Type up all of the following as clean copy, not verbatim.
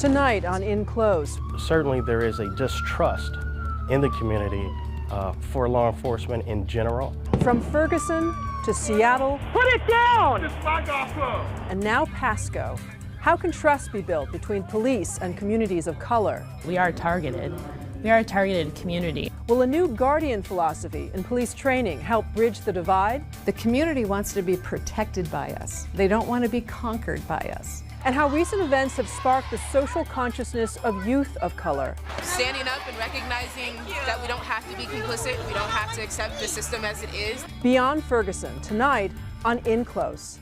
Tonight on In Close. Certainly there is a distrust in the community for law enforcement in general. From Ferguson to Seattle. Put it down! It's my golf club. And now Pasco. How can trust be built between police and communities of color? We are targeted. We are a targeted community. Will a new guardian philosophy in police training help bridge the divide? The community wants to be protected by us. They don't want to be conquered by us. And how recent events have sparked the social consciousness of youth of color. Standing up and recognizing that we don't have to be complicit, we don't have to accept the system as it is. Beyond Ferguson, tonight on In Close.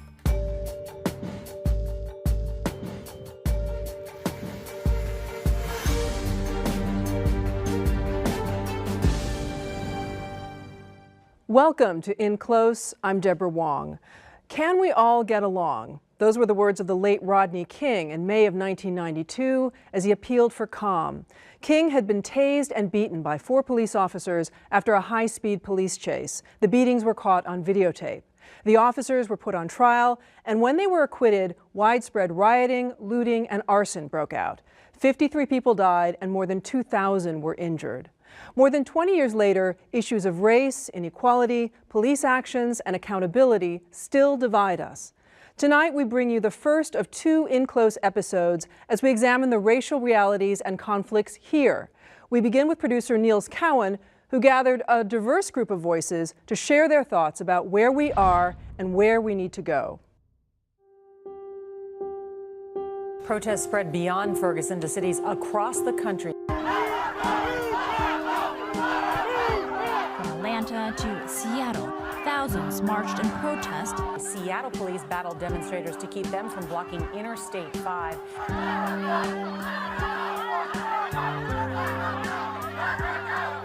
Welcome to In Close. I'm Deborah Wong. Can we all get along? Those were the words of the late Rodney King in May of 1992 as he appealed for calm. King had been tased and beaten by 4 police officers after a high-speed police chase. The beatings were caught on videotape. The officers were put on trial, and when they were acquitted, widespread rioting, looting, and arson broke out. 53 people died and more than 2,000 were injured. More than 20 years later, issues of race, inequality, police actions, and accountability still divide us. Tonight, we bring you the first of 2 In Close episodes as we examine the racial realities and conflicts here. We begin with producer Niels Cowan, who gathered a diverse group of voices to share their thoughts about where we are and where we need to go. Protests spread beyond Ferguson to cities across the country. From Atlanta to Seattle, thousands marched in protest. Seattle police battled demonstrators to keep them from blocking Interstate 5.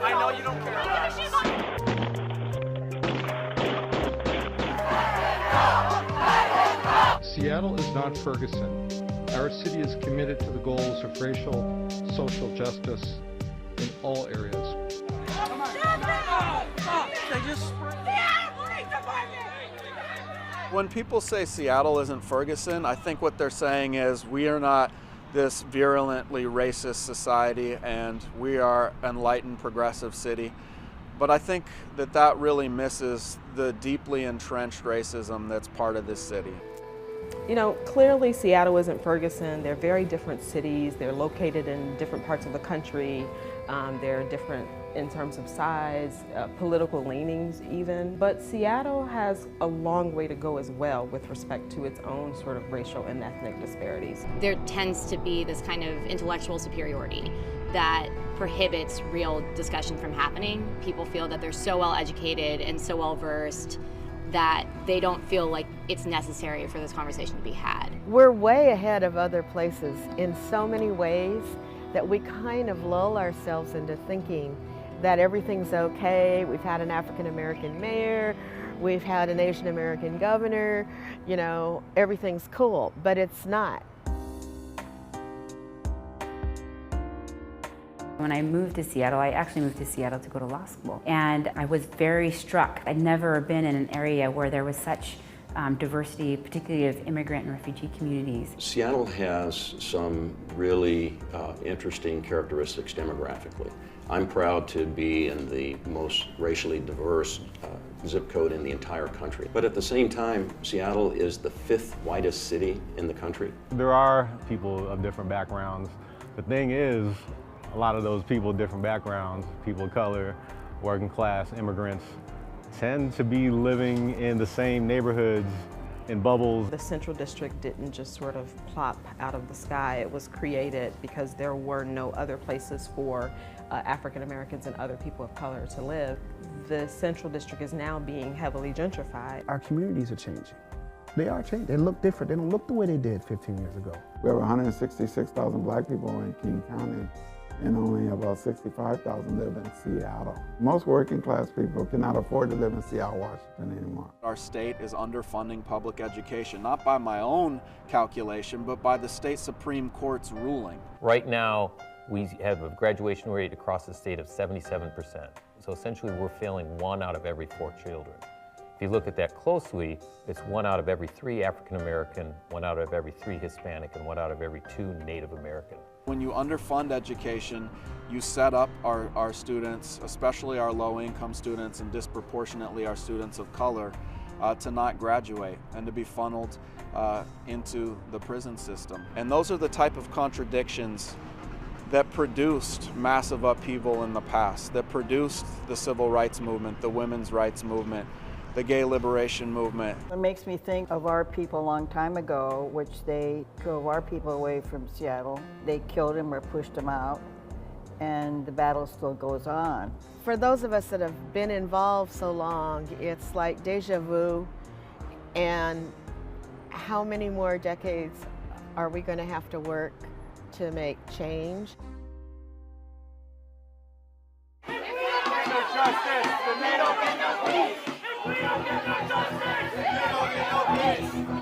I know you don't care about us. Seattle is not Ferguson. Our city is committed to the goals of racial, social justice in all areas. When people say Seattle isn't Ferguson, I think what they're saying is we are not this virulently racist society and we are an enlightened, progressive city. But I think that that really misses the deeply entrenched racism that's part of this city. You know, clearly Seattle isn't Ferguson. They're very different cities. They're located in different parts of the country. They're different in terms of size, political leanings even. But Seattle has a long way to go as well with respect to its own sort of racial and ethnic disparities. There tends to be this kind of intellectual superiority that prohibits real discussion from happening. People feel that they're so well educated and so well versed that they don't feel like it's necessary for this conversation to be had. We're way ahead of other places in so many ways that we kind of lull ourselves into thinking that everything's okay. We've had an African American mayor, we've had an Asian American governor, you know, everything's cool, but it's not. When I moved to Seattle, I actually moved to Seattle to go to law school. And I was very struck. I'd never been in an area where there was such diversity, particularly of immigrant and refugee communities. Seattle has some really interesting characteristics demographically. I'm proud to be in the most racially diverse zip code in the entire country. But at the same time, Seattle is the 5th whitest city in the country. There are people of different backgrounds. The thing is, a lot of those people with different backgrounds, people of color, working class, immigrants, tend to be living in the same neighborhoods, in bubbles. The Central District didn't just sort of plop out of the sky. It was created because there were no other places for African Americans and other people of color to live. The Central District is now being heavily gentrified. Our communities are changing. They are changing. They look different. They don't look the way they did 15 years ago. We have 166,000 black people in King County, and only about 65,000 live in Seattle. Most working class people cannot afford to live in Seattle, Washington anymore. Our state is underfunding public education, not by my own calculation, but by the state Supreme Court's ruling. Right now, we have a graduation rate across the state of 77%. So essentially, we're failing 1 out of every 4 children. If you look at that closely, it's 1 out of every 3 African American, 1 out of every 3 Hispanic, and 1 out of every 2 Native American. When you underfund education, you set up our students, especially our low-income students and disproportionately our students of color, to not graduate and to be funneled into the prison system. And those are the type of contradictions that produced massive upheaval in the past, that produced the civil rights movement, the women's rights movement, the gay liberation movement. It makes me think of our people a long time ago, which they drove our people away from Seattle. They killed them or pushed them out, and the battle still goes on. For those of us that have been involved so long, it's like deja vu, and how many more decades are we going to have to work to make change?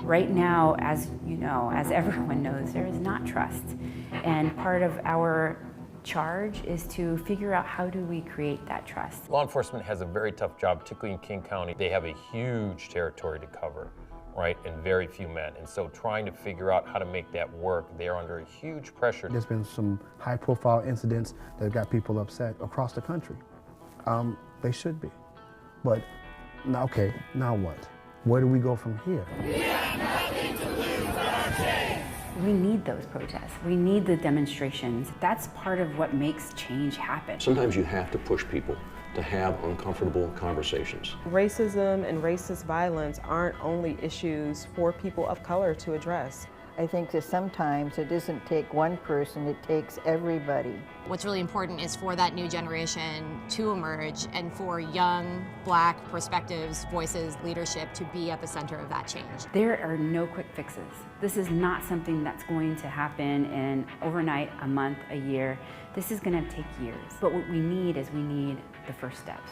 Right now, as you know, as everyone knows, there is not trust. And part of our charge is to figure out how do we create that trust. Law enforcement has a very tough job, particularly in King County. They have a huge territory to cover, right, and very few men. And so trying to figure out how to make that work, they're under a huge pressure. There's been some high-profile incidents that got people upset across the country. They should be. But, now, okay, now what? Where do we go from here? We have nothing to lose but our chains. We need those protests. We need the demonstrations. That's part of what makes change happen. Sometimes you have to push people to have uncomfortable conversations. Racism and racist violence aren't only issues for people of color to address. I think that sometimes it doesn't take one person, it takes everybody. What's really important is for that new generation to emerge and for young, Black perspectives, voices, leadership to be at the center of that change. There are no quick fixes. This is not something that's going to happen in overnight, a month, a year. This is going to take years. But what we need is we need the first steps.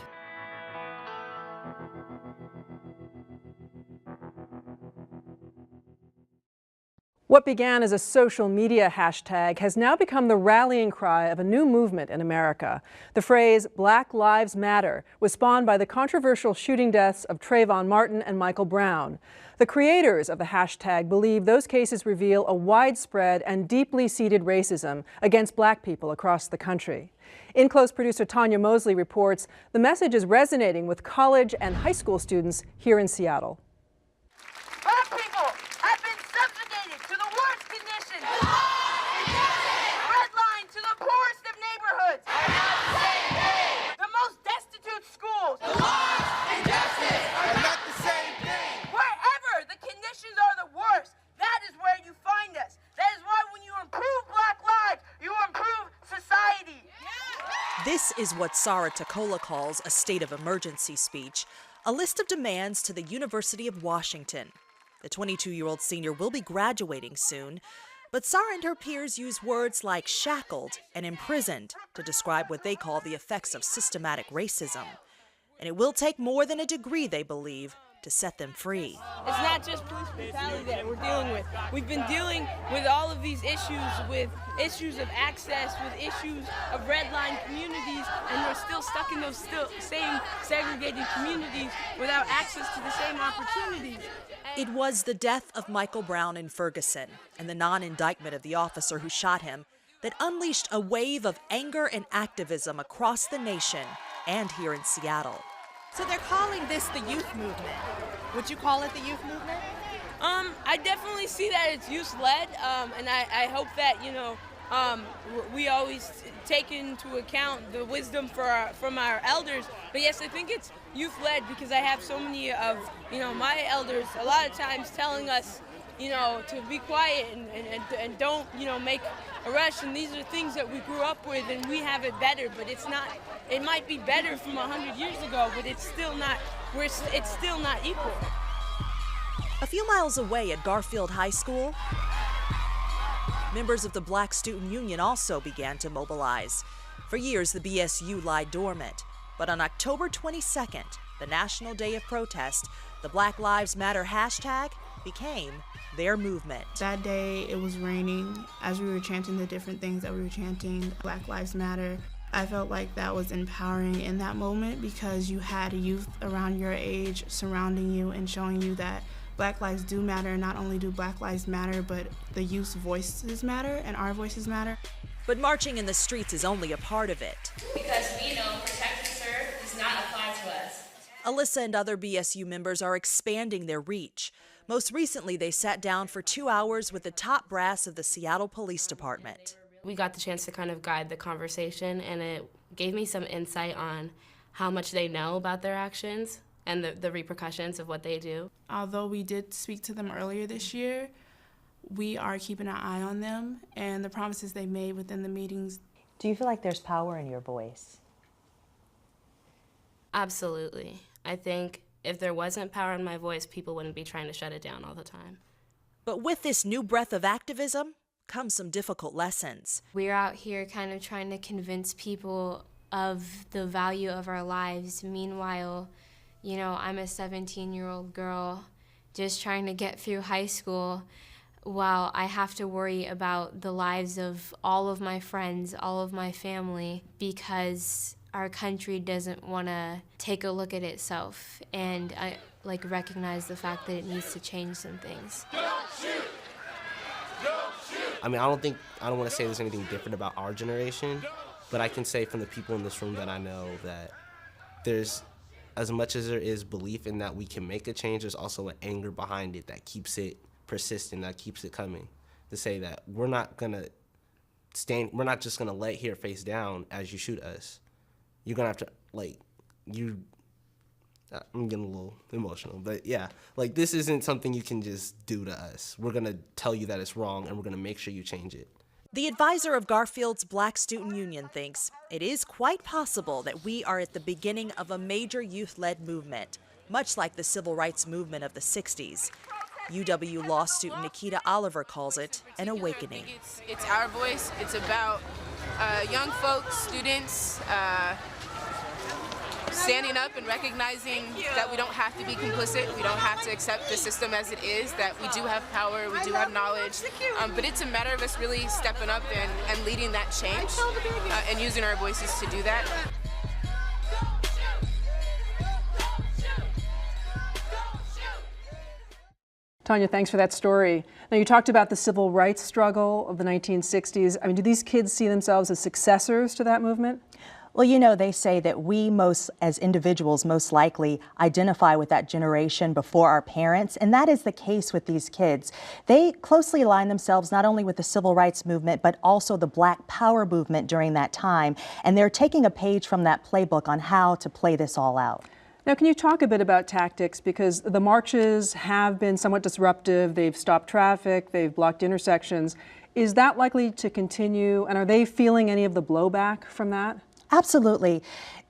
What began as a social media hashtag has now become the rallying cry of a new movement in America. The phrase Black Lives Matter was spawned by the controversial shooting deaths of Trayvon Martin and Michael Brown. The creators of the hashtag believe those cases reveal a widespread and deeply seated racism against Black people across the country. In Close producer Tanya Mosley reports the message is resonating with college and high school students here in Seattle. Black people have been subjugated to the worst conditions. Redlined to the poorest of neighborhoods. The most destitute schools. The wars and justice are not the same thing. Wherever the conditions are the worst, that is where you find us. That is why when you improve Black lives, you improve society. This is what Sarah Tacola calls a state of emergency speech, a list of demands to the University of Washington. The 22-year-old senior will be graduating soon, but Sarah and her peers use words like shackled and imprisoned to describe what they call the effects of systematic racism. And it will take more than a degree, they believe, to set them free. It's not just police brutality that we're dealing with. We've been dealing with all of these issues, with issues of access, with issues of redline communities, and we're still stuck in those same segregated communities without access to the same opportunities. It was the death of Michael Brown in Ferguson and the non-indictment of the officer who shot him that unleashed a wave of anger and activism across the nation and here in Seattle. So they're calling this the youth movement. Would you call it the youth movement? I definitely see that it's youth-led, and I hope that, we always take into account the wisdom from our elders. But yes, I think it's youth-led because I have so many of, my elders a lot of times telling us, to be quiet and don't, make a rush. And these are things that we grew up with, and we have it better. But it's not. It might be better from 100 years ago, but it's still not. It's still not equal. A few miles away at Garfield High School, members of the Black Student Union also began to mobilize. For years, the BSU lied dormant. But on October 22nd, the National Day of Protest, the Black Lives Matter hashtag became their movement. That day, it was raining. As we were chanting the different things that we were chanting, Black Lives Matter, I felt like that was empowering in that moment because you had youth around your age surrounding you and showing you that Black lives do matter. Not only do Black lives matter, but the youth's voices matter and our voices matter. But marching in the streets is only a part of it. Because we know protect and serve does not apply to us. Alyssa and other BSU members are expanding their reach. Most recently, they sat down for 2 hours with the top brass of the Seattle Police Department. We got the chance to kind of guide the conversation, and it gave me some insight on how much they know about their actions and the repercussions of what they do. Although we did speak to them earlier this year, we are keeping an eye on them and the promises they made within the meetings. Do you feel like there's power in your voice? Absolutely. I think if there wasn't power in my voice, people wouldn't be trying to shut it down all the time. But with this new breath of activism comes some difficult lessons. We're out here kind of trying to convince people of the value of our lives. Meanwhile, you know, I'm a 17-year-old girl just trying to get through high school while I have to worry about the lives of all of my friends, all of my family, because our country doesn't want to take a look at itself and recognize the fact that it needs to change some things. Don't shoot! Don't shoot! I mean, I don't want to say there's anything different about our generation, but I can say from the people in this room that I know that there's, as much as there is belief in that we can make a change, there's also an anger behind it that keeps it persistent, that keeps it coming. To say that we're not just gonna lay here face down as you shoot us. You're gonna have to, I'm getting a little emotional, but yeah, this isn't something you can just do to us. We're gonna tell you that it's wrong, and we're gonna make sure you change it. The advisor of Garfield's Black Student Union thinks it is quite possible that we are at the beginning of a major youth-led movement, much like the civil rights movement of the 60s. UW law student Nikita Oliver calls it an awakening. It's our voice. It's about young folks, students, standing up and recognizing that we don't have to be complicit, we don't have to accept the system as it is, that we do have power, we do have knowledge, but it's a matter of us really stepping up and leading that change and using our voices to do that. Tanya, thanks for that story. Now, you talked about the civil rights struggle of the 1960s. I mean, do these kids see themselves as successors to that movement? Well, you know, they say that we as individuals, most likely identify with that generation before our parents, and that is the case with these kids. They closely align themselves not only with the civil rights movement, but also the Black Power movement during that time, and they're taking a page from that playbook on how to play this all out. Now, can you talk a bit about tactics? Because the marches have been somewhat disruptive. They've stopped traffic, they've blocked intersections. Is that likely to continue, and are they feeling any of the blowback from that? Absolutely.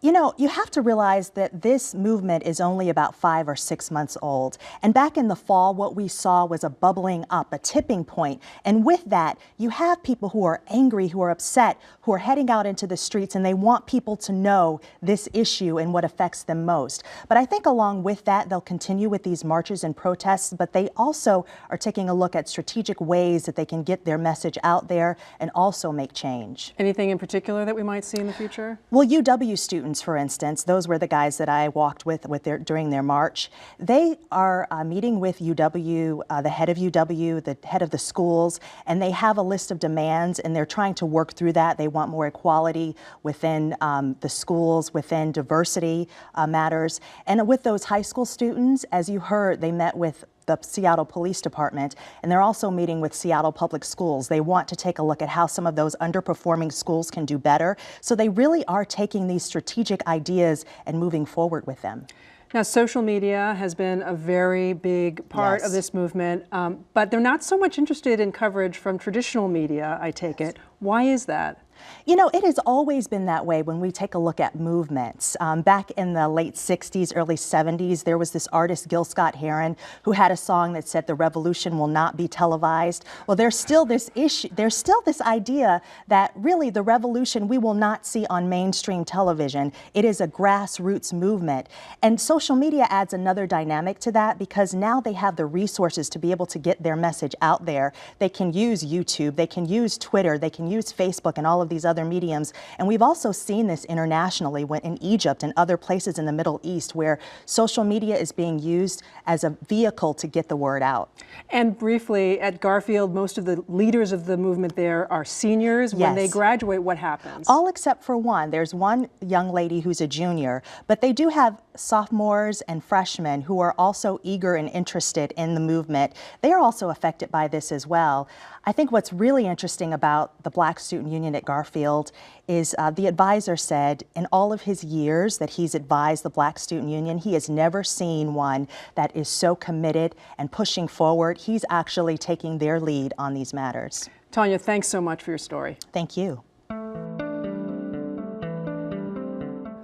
You know, you have to realize that this movement is only about 5 or 6 months old. And back in the fall, what we saw was a bubbling up, a tipping point. And with that, you have people who are angry, who are upset, who are heading out into the streets, and they want people to know this issue and what affects them most. But I think along with that, they'll continue with these marches and protests, but they also are taking a look at strategic ways that they can get their message out there and also make change. Anything in particular that we might see in the future? Well, UW students, for instance, those were the guys that I walked with during their march. They are meeting with UW, the head of UW, the head of the schools, and they have a list of demands, and they're trying to work through that. They want more equality within the schools, within diversity matters. And with those high school students, as you heard, they met with the Seattle Police Department, and they're also meeting with Seattle Public Schools. They want to take a look at how some of those underperforming schools can do better. So they really are taking these strategic ideas and moving forward with them. Now, social media has been a very big part of this movement, but they're not so much interested in coverage from traditional media, I take it. Why is that? You know, it has always been that way when we take a look at movements. Back in the late 60s, early 70s, there was this artist, Gil Scott-Heron, who had a song that said the revolution will not be televised. Well, there's still this issue, there's still this idea that really the revolution we will not see on mainstream television. It is a grassroots movement. And social media adds another dynamic to that because now they have the resources to be able to get their message out there. They can use YouTube, they can use Twitter, they can use Facebook and all of these other mediums. And we've also seen this internationally when in Egypt and other places in the Middle East where social media is being used as a vehicle to get the word out. And briefly, at Garfield, most of the leaders of the movement there are seniors. When they graduate, what happens? All except for one. There's one young lady who's a junior, but they do have sophomores and freshmen who are also eager and interested in the movement. They are also affected by this as well. I think what's really interesting about the Black Student Union at Garfield is the advisor said in all of his years that he's advised the Black Student Union, he has never seen one that is so committed and pushing forward. He's actually taking their lead on these matters. Tanya, thanks so much for your story. Thank you.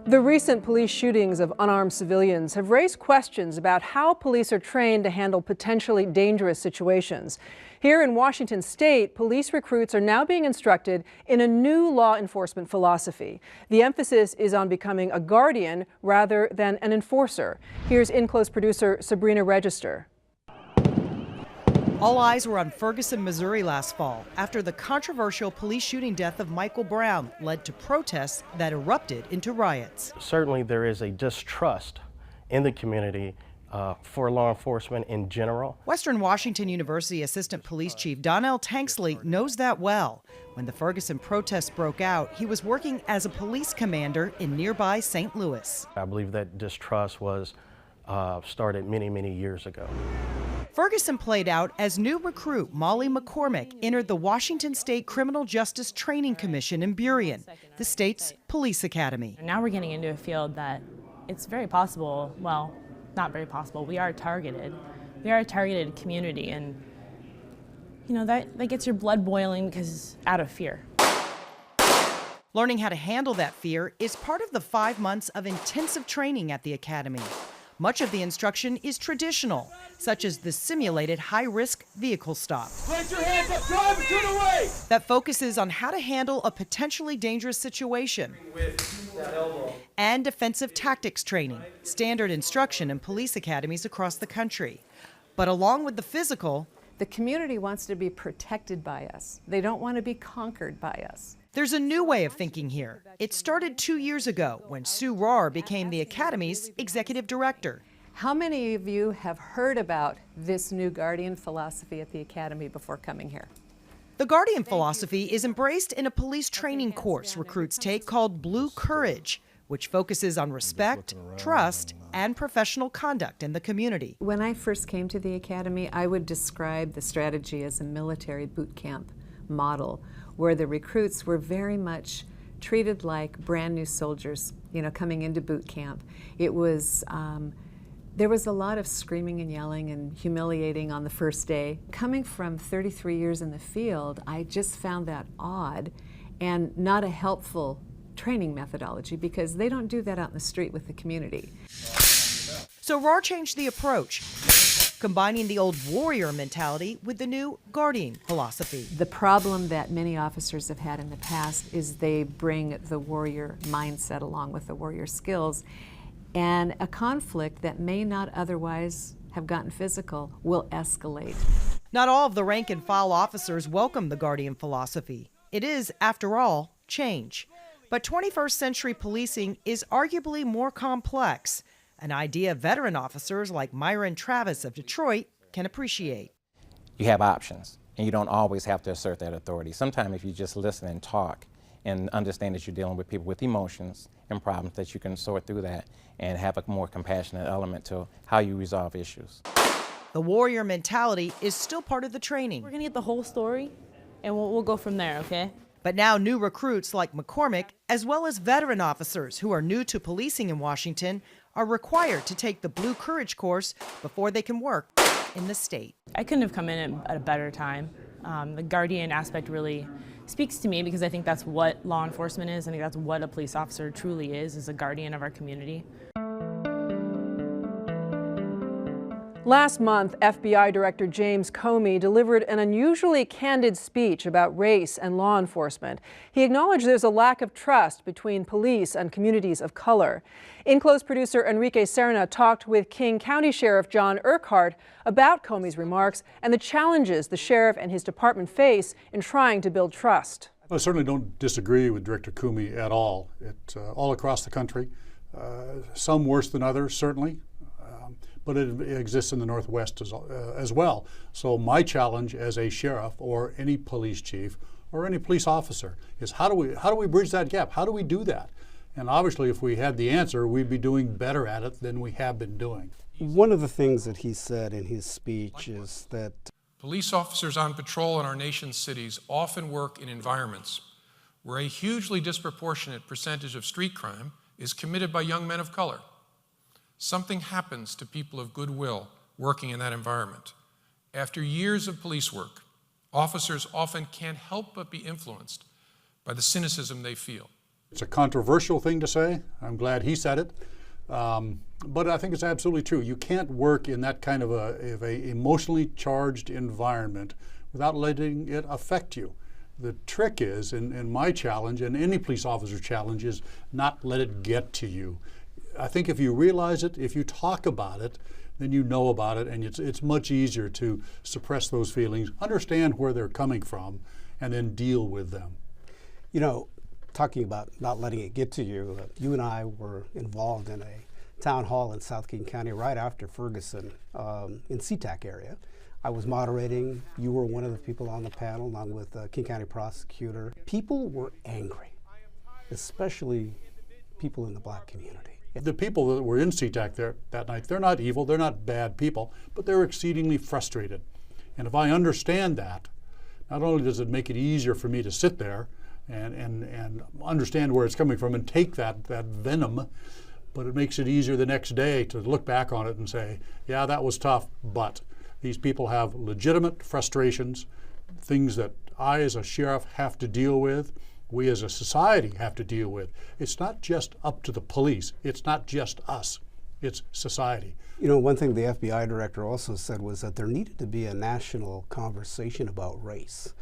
The recent police shootings of unarmed civilians have raised questions about how police are trained to handle potentially dangerous situations. Here in Washington State, police recruits are now being instructed in a new law enforcement philosophy. The emphasis is on becoming a guardian rather than an enforcer. Here's In-Close producer Sabrina Register. All eyes were on Ferguson, Missouri last fall after the controversial police shooting death of Michael Brown led to protests that erupted into riots. Certainly there is a distrust in the community for law enforcement in general. Western Washington University Assistant Police Chief Donnell Tanksley knows that well. When the Ferguson protests broke out, he was working as a police commander in nearby St. Louis. I believe that distrust was started many, many years ago. Ferguson played out as new recruit Molly McCormick entered the Washington State Criminal Justice Training Commission in Burien, the state's police academy. Now we're getting into a field that it's very possible, well, not very possible, we are targeted. We are a targeted community, and you know, that gets your blood boiling because out of fear. Learning how to handle that fear is part of the 5 months of intensive training at the academy. Much of the instruction is traditional, such as the simulated high-risk vehicle stop. Place your hands up, drive it to the way! That focuses on how to handle a potentially dangerous situation. And defensive tactics training, standard instruction in police academies across the country. But along with the physical, the community wants to be protected by us. They don't want to be conquered by us. There's a new way of thinking here. It started 2 years ago when Sue Rohr became the Academy's executive director. How many of you have heard about this new Guardian philosophy at the Academy before coming here? The Guardian philosophy is embraced in a police training course recruits take called Blue Courage, which focuses on respect, trust, and professional conduct in the community. When I first came to the Academy, I would describe the strategy as a military boot camp model, where the recruits were very much treated like brand new soldiers, you know, coming into boot camp. It was, there was a lot of screaming and yelling and humiliating on the first day. Coming from 33 years in the field, I just found that odd and not a helpful training methodology because they don't do that out in the street with the community. So Rohr changed the approach, combining the old warrior mentality with the new Guardian philosophy. The problem that many officers have had in the past is they bring the warrior mindset along with the warrior skills, and a conflict that may not otherwise have gotten physical will escalate. Not all of the rank and file officers welcome the Guardian philosophy. It is, after all, change. But 21st century policing is arguably more complex, an idea veteran officers like Myron Travis of Detroit can appreciate. You have options, and you don't always have to assert that authority. Sometimes if you just listen and talk and understand that you're dealing with people with emotions and problems, that you can sort through that and have a more compassionate element to how you resolve issues. The warrior mentality is still part of the training. We're gonna get the whole story, and we'll go from there, okay? But now new recruits like McCormick, as well as veteran officers who are new to policing in Washington, are required to take the Blue Courage course before they can work in the state. I couldn't have come in at a better time. The Guardian aspect really speaks to me because I think that's what law enforcement is. I think that's what a police officer truly is a guardian of our community. Last month, FBI Director James Comey delivered an unusually candid speech about race and law enforcement. He acknowledged there's a lack of trust between police and communities of color. In-Close producer Enrique Serna talked with King County Sheriff John Urquhart about Comey's remarks and the challenges the sheriff and his department face in trying to build trust. I certainly don't disagree with Director Kumi at all. It's all across the country, some worse than others, certainly, but it exists in the Northwest as well. So my challenge as a sheriff or any police chief or any police officer is how do we bridge that gap? How do we do that? And obviously, if we had the answer, we'd be doing better at it than we have been doing. One of the things that he said in his speech is that police officers on patrol in our nation's cities often work in environments where a hugely disproportionate percentage of street crime is committed by young men of color. Something happens to people of goodwill working in that environment. After years of police work, officers often can't help but be influenced by the cynicism they feel. It's a controversial thing to say. I'm glad he said it. But I think it's absolutely true. You can't work in that kind of a emotionally charged environment without letting it affect you. The trick is, and my challenge, and any police officer's challenge, is not let it get to you. I think if you realize it, if you talk about it, then you know about it, and it's much easier to suppress those feelings, understand where they're coming from, and then deal with them. You know, talking about not letting it get to you, you and I were involved in a town hall in South King County right after Ferguson in SeaTac area. I was moderating. You were one of the people on the panel, along with the King County prosecutor. People were angry, especially people in the black community. The people that were in SeaTac there that night, they're not evil, they're not bad people, but they're exceedingly frustrated. And if I understand that, not only does it make it easier for me to sit there and understand where it's coming from and take that venom, but it makes it easier the next day to look back on it and say, yeah, that was tough, but these people have legitimate frustrations, things that I as a sheriff have to deal with, we as a society have to deal with. It's not just up to the police, it's not just us, it's society. You know, one thing the FBI director also said was that there needed to be a national conversation about race.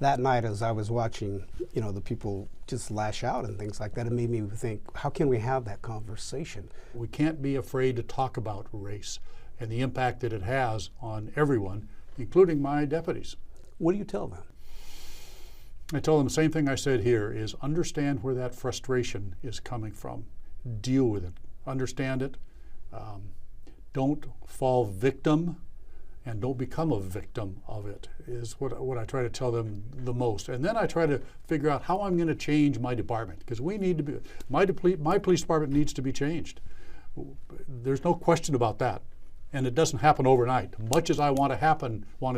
That night, as I was watching, you know, the people just lash out and things like that, it made me think, how can we have that conversation? We can't be afraid to talk about race and the impact that it has on everyone, including my deputies. What do you tell them? I tell them the same thing I said here, is understand where that frustration is coming from. Deal with it. Understand it. Don't fall victim, and don't become a victim of it, is what I try to tell them the most. And then I try to figure out how I'm going to change my department, because we need to be, my police department needs to be changed. There's no question about that. And it doesn't happen overnight. Much as I want it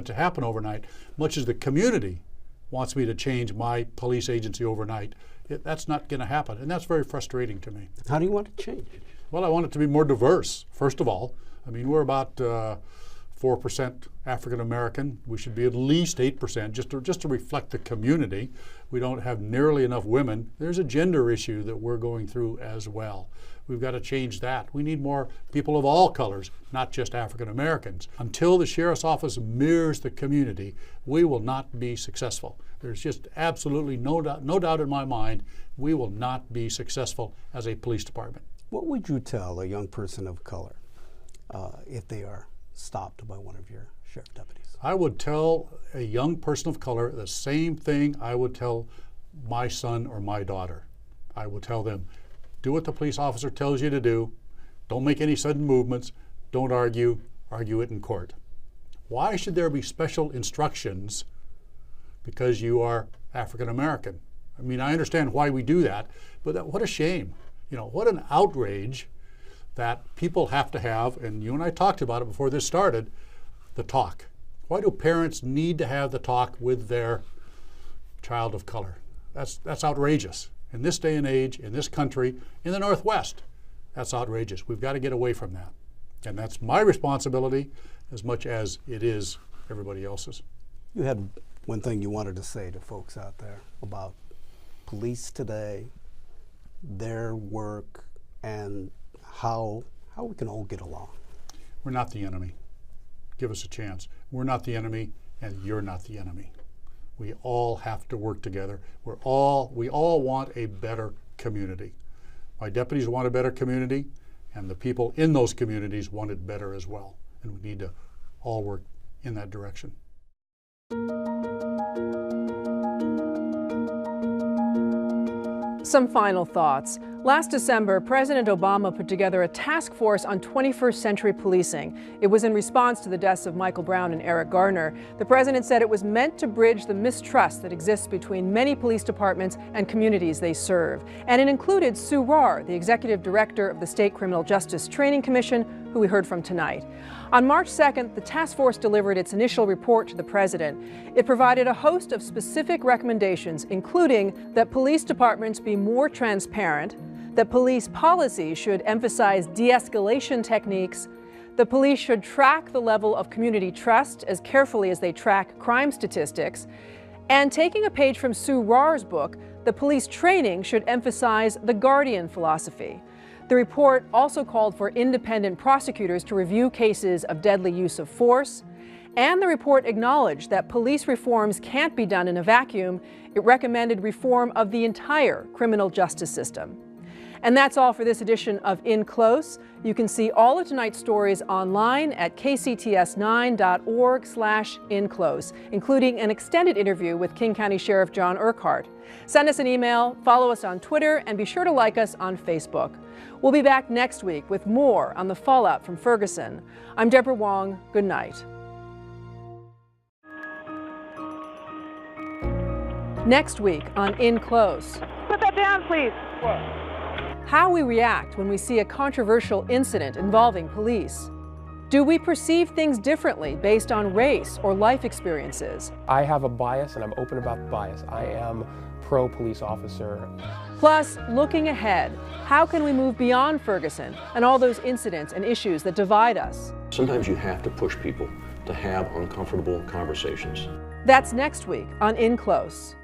to happen overnight, much as the community wants me to change my police agency overnight, that's not going to happen. And that's very frustrating to me. How do you want to change? Well, I want it to be more diverse, first of all. I mean, we're about 4% African American. We should be at least 8%, just to reflect the community. We don't have nearly enough women. There's a gender issue that we're going through as well. We've got to change that. We need more people of all colors, not just African Americans. Until the sheriff's office mirrors the community, we will not be successful. There's just absolutely no doubt in my mind, we will not be successful as a police department. What would you tell a young person of color if they are stopped by one of your sheriff deputies? I would tell a young person of color the same thing I would tell my son or my daughter. I would tell them, do what the police officer tells you to do. Don't make any sudden movements. Don't argue. Argue it in court. Why should there be special instructions because you are African American? I mean, I understand why we do that, but what a shame. You know, what an outrage that people have to have, and you and I talked about it before this started, the talk. Why do parents need to have the talk with their child of color? That's outrageous. In this day and age, in this country, in the Northwest, that's outrageous. We've got to get away from that. And that's my responsibility as much as it is everybody else's. You had one thing you wanted to say to folks out there about police today, their work, and how we can all get along. We're not the enemy. Give us a chance. We're not the enemy, and you're not the enemy. We all have to work together. We all want a better community. My deputies want a better community, and the people in those communities want it better as well. And we need to all work in that direction. Some final thoughts. Last December, President Obama put together a task force on 21st century policing. It was in response to the deaths of Michael Brown and Eric Garner. The president said it was meant to bridge the mistrust that exists between many police departments and communities they serve. And it included Sue Rahr, the executive director of the State Criminal Justice Training Commission, who we heard from tonight. On March 2nd, the task force delivered its initial report to the president. It provided a host of specific recommendations, including that police departments be more transparent, that police policy should emphasize de-escalation techniques, the police should track the level of community trust as carefully as they track crime statistics, and taking a page from Sue Rahr's book, the police training should emphasize the guardian philosophy. The report also called for independent prosecutors to review cases of deadly use of force, and the report acknowledged that police reforms can't be done in a vacuum. It recommended reform of the entire criminal justice system. And that's all for this edition of In Close. You can see all of tonight's stories online at kcts9.org/inclose, including an extended interview with King County Sheriff John Urquhart. Send us an email, follow us on Twitter, and be sure to like us on Facebook. We'll be back next week with more on the fallout from Ferguson. I'm Deborah Wong. Good night. Next week on In Close. Put that down, please. How we react when we see a controversial incident involving police. Do we perceive things differently based on race or life experiences? I have a bias, and I'm open about the bias. I am pro-police officer. Plus, looking ahead, how can we move beyond Ferguson and all those incidents and issues that divide us? Sometimes you have to push people to have uncomfortable conversations. That's next week on In Close.